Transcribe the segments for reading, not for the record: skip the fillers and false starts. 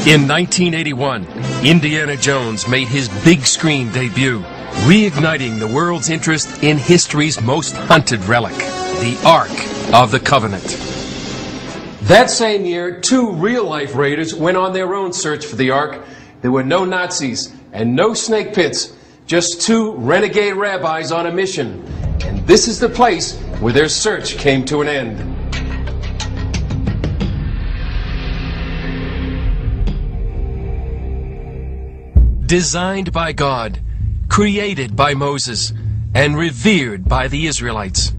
In 1981, Indiana Jones made his big screen debut, reigniting the world's interest in history's most hunted relic, the Ark of the Covenant. That same year, 2 real-life raiders went on their own search for the Ark. There were no Nazis and no snake pits, just 2 renegade rabbis on a mission. And this is the place where their search came to an end. Designed by God, created by Moses, and revered by the Israelites.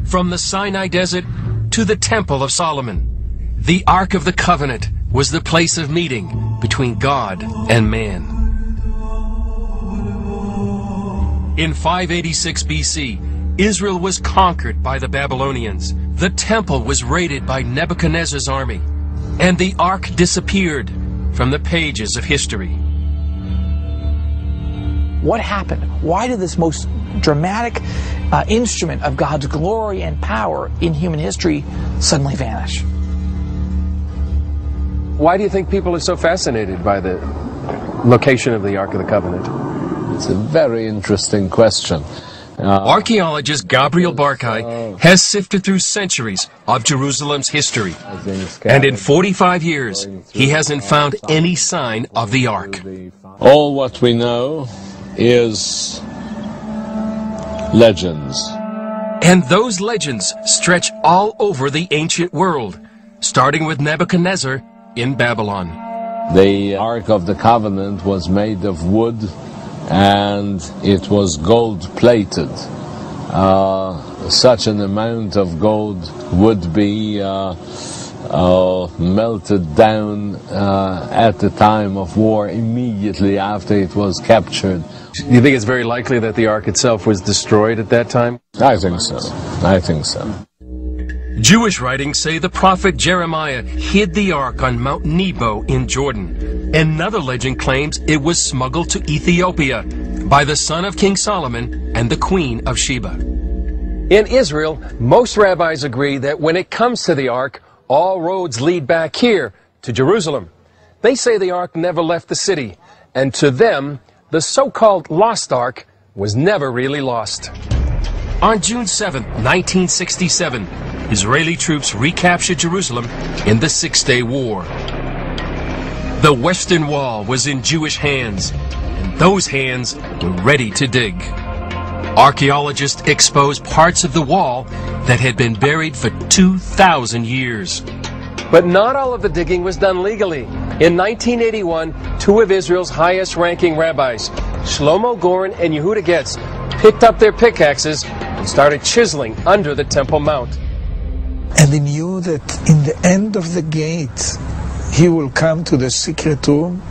From the Sinai Desert to the Temple of Solomon, the Ark of the Covenant was the place of meeting between God and man. In 586 BC, Israel was conquered by the Babylonians. The temple was raided by Nebuchadnezzar's army, and the Ark disappeared from the pages of history. What happened? Why did this most dramatic instrument of God's glory and power in human history suddenly vanish? Why do you think people are so fascinated by the location of the Ark of the Covenant? It's a very interesting question. Archaeologist Gabriel Barkay has sifted through centuries of Jerusalem's history. And in 45 years, he hasn't found any sign of the Ark. All what we know is legends. And those legends stretch all over the ancient world, starting with Nebuchadnezzar in Babylon. The Ark of the Covenant was made of wood and it was gold-plated. Such an amount of gold would be melted down at the time of war, immediately after it was captured. Do you think it's very likely that the Ark itself was destroyed at that time? I think so. I think so. Jewish writings say the prophet Jeremiah hid the Ark on Mount Nebo in Jordan. Another legend claims it was smuggled to Ethiopia by the son of King Solomon and the Queen of Sheba. In Israel, most rabbis agree that when it comes to the Ark, all roads lead back here to Jerusalem. They say the Ark never left the city, and to them, the so-called lost Ark was never really lost. On June 7, 1967, Israeli troops recaptured Jerusalem in the Six-Day War. The Western Wall was in Jewish hands, and those hands were ready to dig. Archaeologists exposed parts of the wall that had been buried for 2,000 years. But not all of the digging was done legally. In 1981, 2 of Israel's highest-ranking rabbis, Shlomo Goren and Yehuda Getz, picked up their pickaxes and started chiseling under the Temple Mount. And he knew that in the end of the gate, he will come to the secret room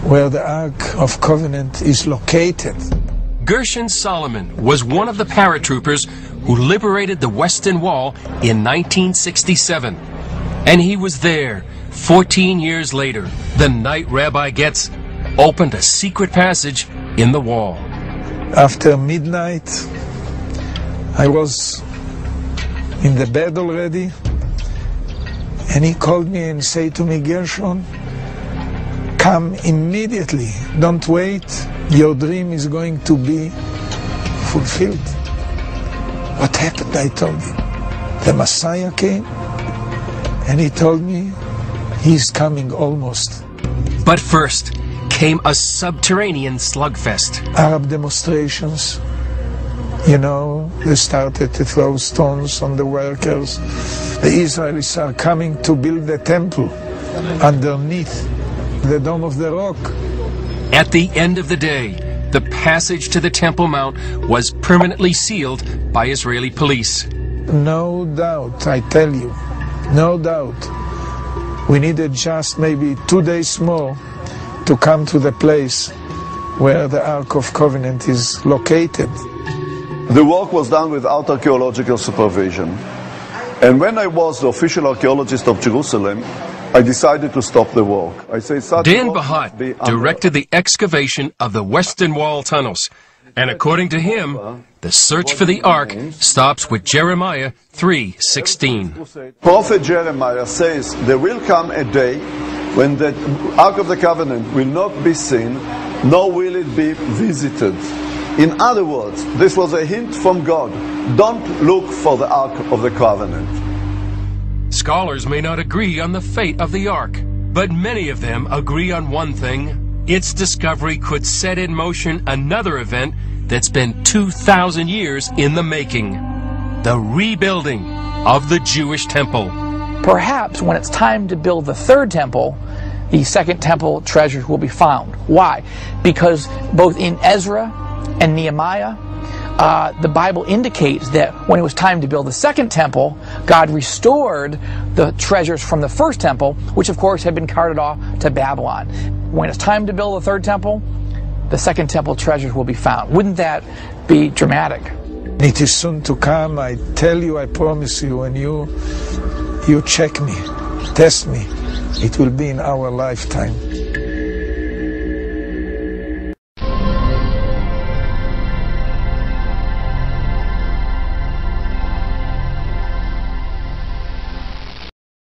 where the Ark of Covenant is located. Gershon Solomon was one of the paratroopers who liberated the Western Wall in 1967. And he was there 14 years later, the night Rabbi Getz opened a secret passage in the wall. After midnight, I was in the bed already, and he called me and said to me, Gershon, come immediately, don't wait, your dream is going to be fulfilled. What happened? I told him. The Messiah came, and he told me he's coming almost. But first came a subterranean slugfest. Arab demonstrations, you know, they started to throw stones on the workers. The Israelis are coming to build the temple underneath the Dome of the Rock. At the end of the day, the passage to the Temple Mount was permanently sealed by Israeli police. No doubt, I tell you, no doubt. We needed just maybe 2 days more to come to the place where the Ark of Covenant is located. The work was done without archaeological supervision. And when I was the official archaeologist of Jerusalem, I decided to stop the work. Dan Bahat directed the excavation of the Western Wall tunnels. And according to him, the search for the Ark stops with Jeremiah 3:16. Prophet Jeremiah says there will come a day when the Ark of the Covenant will not be seen, nor will it be visited. In other words, this was a hint from God. Don't look for the Ark of the Covenant. Scholars may not agree on the fate of the Ark, but many of them agree on one thing. Its discovery could set in motion another event that's been 2,000 years in the making. The rebuilding of the Jewish temple. Perhaps when it's time to build the third temple, the second temple treasures will be found. Why? Because both in Ezra and Nehemiah, the Bible indicates that when it was time to build the second temple, God restored the treasures from the first temple, which of course had been carted off to Babylon. When it's time to build the third temple, the second temple treasures will be found. Wouldn't that be dramatic? It is soon to come. I tell you, I promise you, when you check me, test me, it will be in our lifetime.